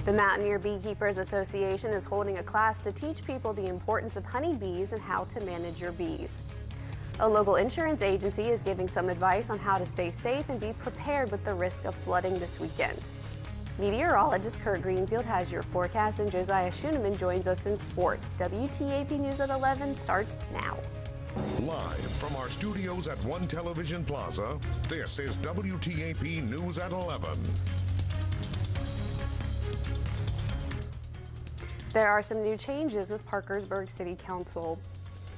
The Mountaineer Beekeepers Association is holding a class to teach people the importance of honeybees and how to manage your bees. A local insurance agency is giving some advice on how to stay safe and be prepared with the risk of flooding this weekend. Meteorologist Kurt Greenfield has your forecast, and Josiah Schuneman joins us in sports. WTAP News at 11 starts now. Live from our studios at One Television Plaza, this is WTAP News at 11. There are some new changes with Parkersburg City Council.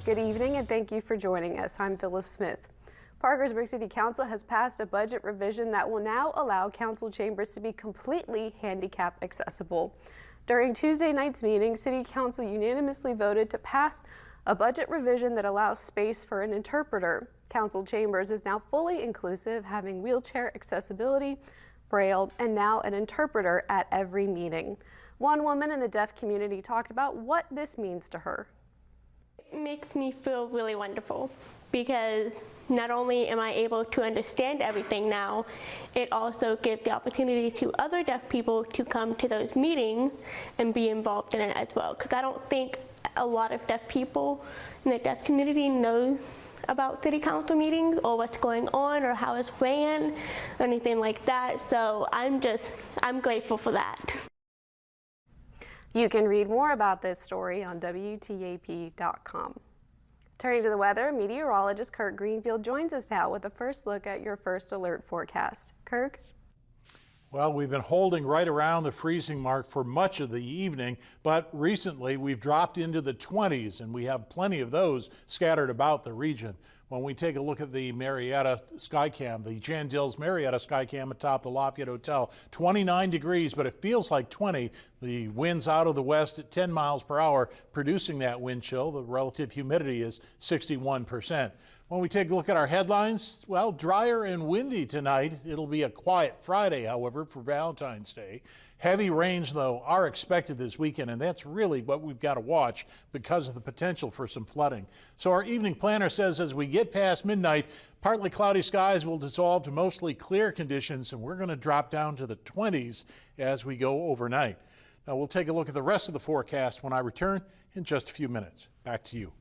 Good evening and thank you for joining us. I'm Phyllis Smith. Parkersburg City Council has passed a budget revision that will now allow council chambers to be completely handicap accessible. During Tuesday night's meeting, City Council unanimously voted to pass a budget revision that allows space for an interpreter. Council chambers is now fully inclusive, having wheelchair accessibility, braille, and now an interpreter at every meeting. One woman in the deaf community talked about what this means to her. It makes me feel really wonderful because not only am I able to understand everything now, it also gives the opportunity to other deaf people to come to those meetings and be involved in it as well. Because I don't think a lot of deaf people in the deaf community know about city council meetings or what's going on or how it's ran or anything like that. So I'm grateful for that. You can read more about this story on WTAP.com. Turning to the weather, meteorologist Kurt Greenfield joins us now with a first look at your first alert forecast. Kirk? Well, we've been holding right around the freezing mark for much of the evening, but recently we've dropped into the 20s and we have plenty of those scattered about the region. When we take a look at the Marietta Skycam, the Jan Dills Marietta Skycam atop the Lafayette Hotel, 29 degrees, but it feels like 20. The wind's out of the west at 10 miles per hour, producing that wind chill. The relative humidity is 61%. When we take a look at our headlines, well, drier and windy tonight. It'll be a quiet Friday, however, for Valentine's Day. Heavy rains, though, are expected this weekend, and that's really what we've got to watch because of the potential for some flooding. So our evening planner says as we get past midnight, partly cloudy skies will dissolve to mostly clear conditions, and we're going to drop down to the 20s as we go overnight. Now, we'll take a look at the rest of the forecast when I return in just a few minutes. Back to you.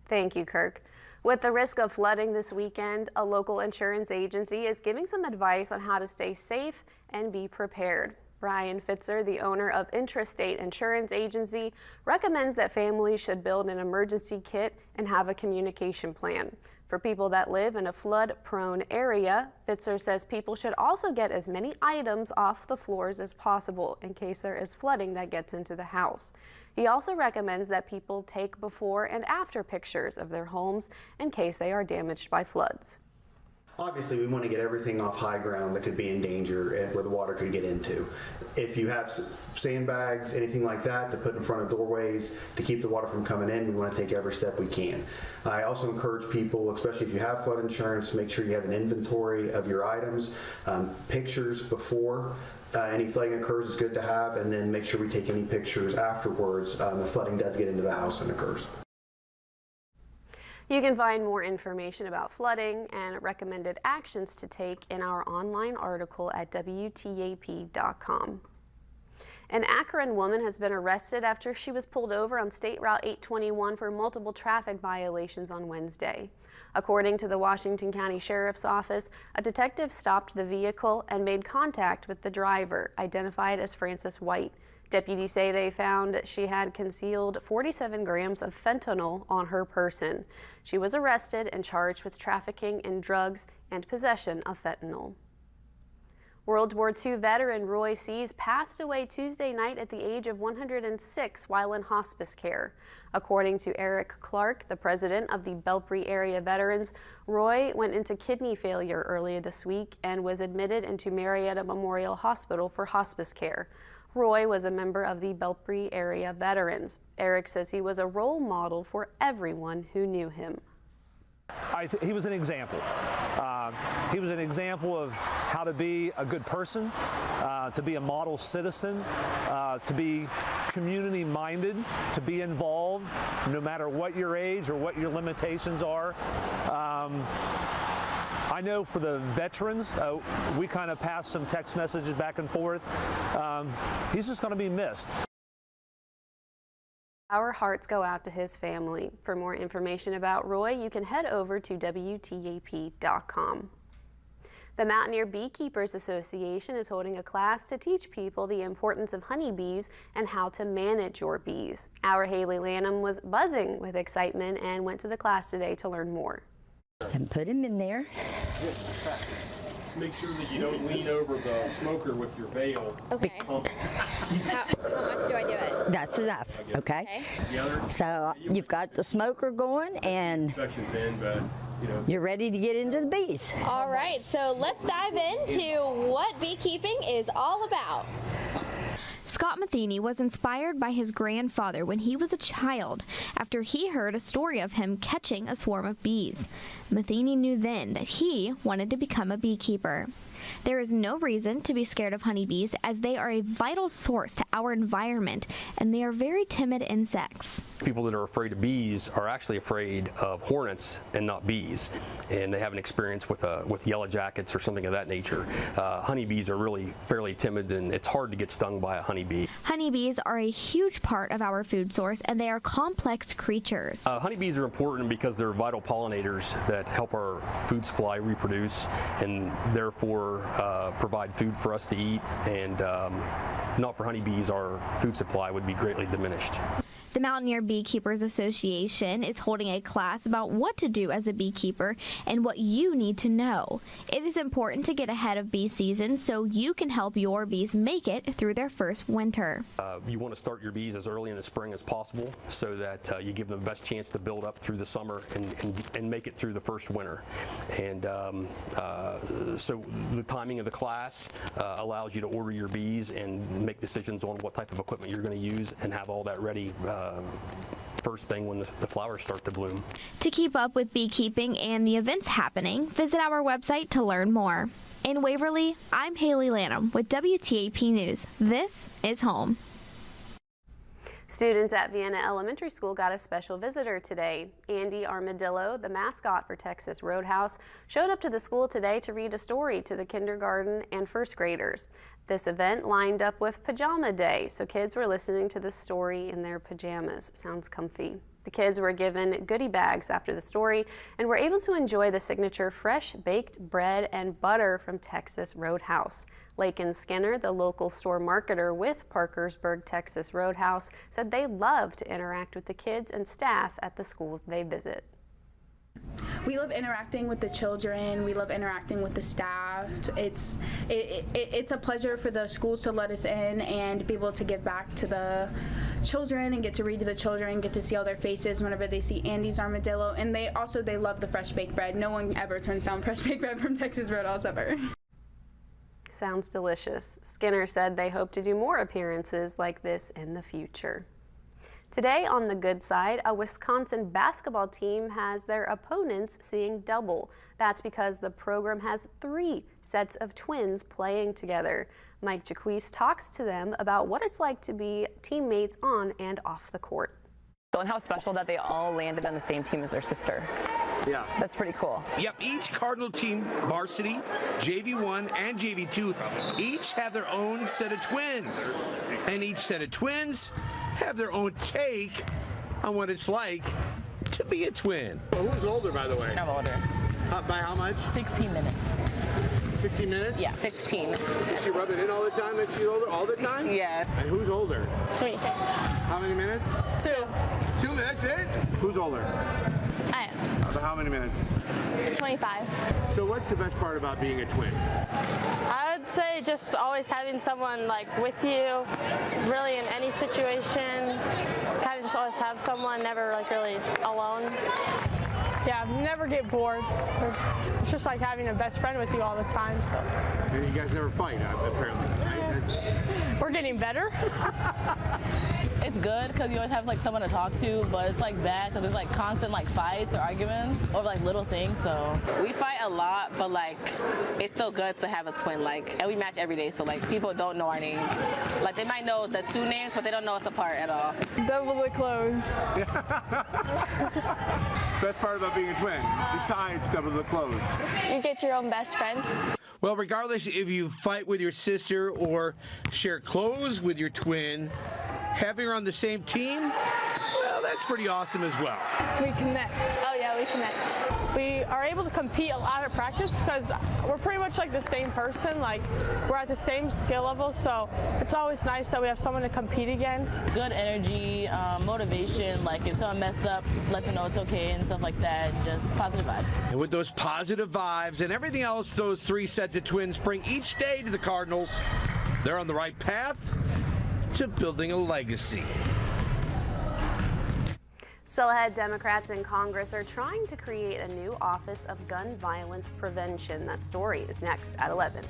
Thank you, Kirk. With the risk of flooding this weekend, a local insurance agency is giving some advice on how to stay safe and be prepared. Brian Fitzer, the owner of Intrastate Insurance Agency, recommends that families should build an emergency kit and have a communication plan. For people that live in a flood-prone area, Fitzer says people should also get as many items off the floors as possible in case there is flooding that gets into the house. He also recommends that people take before and after pictures of their homes in case they are damaged by floods. Obviously, we want to get everything off high ground that could be in danger and where the water could get into. If you have sandbags, anything like that to put in front of doorways to keep the water from coming in, we want to take every step we can. I also encourage people, especially if you have flood insurance, make sure you have an inventory of your items, pictures before any flooding occurs is good to have, and then make sure we take any pictures afterwards if flooding does get into the house and occurs. You can find more information about flooding and recommended actions to take in our online article at WTAP.com. An Akron woman has been arrested after she was pulled over on State Route 821 for multiple traffic violations on Wednesday. According to the Washington County Sheriff's Office, a detective stopped the vehicle and made contact with the driver, identified as Frances White. Deputies say they found she had concealed 47 grams of fentanyl on her person. She was arrested and charged with trafficking in drugs and possession of fentanyl. World War II veteran Roy Sees passed away Tuesday night at the age of 106 while in hospice care. According to Eric Clark, the president of the Belpre area veterans, Roy went into kidney failure earlier this week and was admitted into Marietta Memorial Hospital for hospice care. Roy was a member of the Belpre area veterans. Eric says he was a role model for everyone who knew him. He was an example. He was an example of how to be a good person, to be a model citizen, to be community-minded, to be involved, no matter what your age or what your limitations are. I know for the veterans, we kind of passed some text messages back and forth. He's just going to be missed. Our hearts go out to his family. For more information about Roy, you can head over to WTAP.com. The Mountaineer Beekeepers Association is holding a class to teach people the importance of honeybees and how to manage your bees. Our Haley Lanham was buzzing with excitement and went to the class today to learn more. And put him in there. Make sure that you don't lean over the smoker with your veil. Okay. How much do I do it? That's enough, okay? Together. So you've got the smoker going and Section's in, but you're ready to get into the bees. All right, so let's dive into what beekeeping is all about. Scott Matheny was inspired by his grandfather when he was a child after he heard a story of him catching a swarm of bees. Matheny knew then that he wanted to become a beekeeper. There is no reason to be scared of honeybees as they are a vital source to our environment and they are very timid insects. People that are afraid of bees are actually afraid of hornets and not bees, and they have an experience with yellow jackets or something of that nature. Honeybees are really fairly timid, and it's hard to get stung by a honeybee. Honeybees are a huge part of our food source and they are complex creatures. Honeybees are important because they're vital pollinators that help our food supply reproduce and therefore provide food for us to eat, and not for honeybees our food supply would be greatly diminished. The Mountaineer Beekeepers Association is holding a class about what to do as a beekeeper and what you need to know. It is important to get ahead of bee season so you can help your bees make it through their first winter. You want to start your bees as early in the spring as possible so that you give them the best chance to build up through the summer and make it through the first winter. And so the timing of the class allows you to order your bees and make decisions on what type of equipment you're going to use and have all that ready first thing when the flowers start to bloom. To keep up with beekeeping and the events happening, visit our website to learn more. In Waverly, I'm Haley Lanham with WTAP News. This is Home. Students at Vienna Elementary School got a special visitor today. Andy Armadillo, the mascot for Texas Roadhouse, showed up to the school today to read a story to the kindergarten and first graders. This event lined up with Pajama Day, so kids were listening to the story in their pajamas. Sounds comfy. The kids were given goodie bags after the story and were able to enjoy the signature fresh baked bread and butter from Texas Roadhouse. Lakin Skinner, the local store marketer with Parkersburg Texas Roadhouse, said they love to interact with the kids and staff at the schools they visit. We love interacting with the children. We love interacting with the staff. It's a pleasure for the schools to let us in and be able to give back to the children and get to read to the children, get to see all their faces whenever they see Andy's Armadillo. And they love the fresh baked bread. No one ever turns down fresh baked bread from Texas Roadhouse ever. Sounds delicious. Skinner said they hope to do more appearances like this in the future. Today on the good side, a Wisconsin basketball team has their opponents seeing double. That's because the program has 3 sets of twins playing together. Mike Jaquise talks to them about what it's like to be teammates on and off the court. And how special that they all landed on the same team as their sister. Yeah. That's pretty cool. Yep, each Cardinal team, varsity, JV1 and JV2, each have their own set of twins. And each set of twins have their own take on what it's like to be a twin. Well, who's older, by the way? I'm older. By how much? 16 minutes. 16 minutes? Yeah, 16. Is she rubbing in all the time that she's older? All the time? Yeah. And who's older? Me. How many minutes? 2. 2 minutes, it? Who's older? I am. About how many minutes? 25. So what's the best part about being a twin? I would say just always having someone like with you, really in any situation. Kind of just always have someone, never like really alone. Yeah, never get bored. It's just like having a best friend with you all the time. So. And you guys never fight, apparently. Right? We're getting better. It's good because you always have like someone to talk to, but it's like bad because there's like constant like fights or arguments over like little things. So We fight a lot, but like it's still good to have a twin. Like, and we match every day, so like people don't know our names. Like they might know the two names, but they don't know us apart at all. Double the clothes. Best part about being a twin, besides double the clothes. You get your own best friend. Well, regardless if you fight with your sister or share clothes with your twin, having her on the same team, well, that's pretty awesome as well. We connect. Oh yeah, we connect. We are able to compete a lot at practice because we're pretty much like the same person. Like we're at the same skill level, so it's always nice that we have someone to compete against. good energy, motivation. Like if someone messed up, let them know it's okay and stuff like that. Just positive vibes. And with those positive vibes and everything else those three sets of twins bring each day to the Cardinals, they're on the right path to building a legacy. Still ahead, Democrats in Congress are trying to create a new Office of Gun Violence Prevention. That story is next at 11.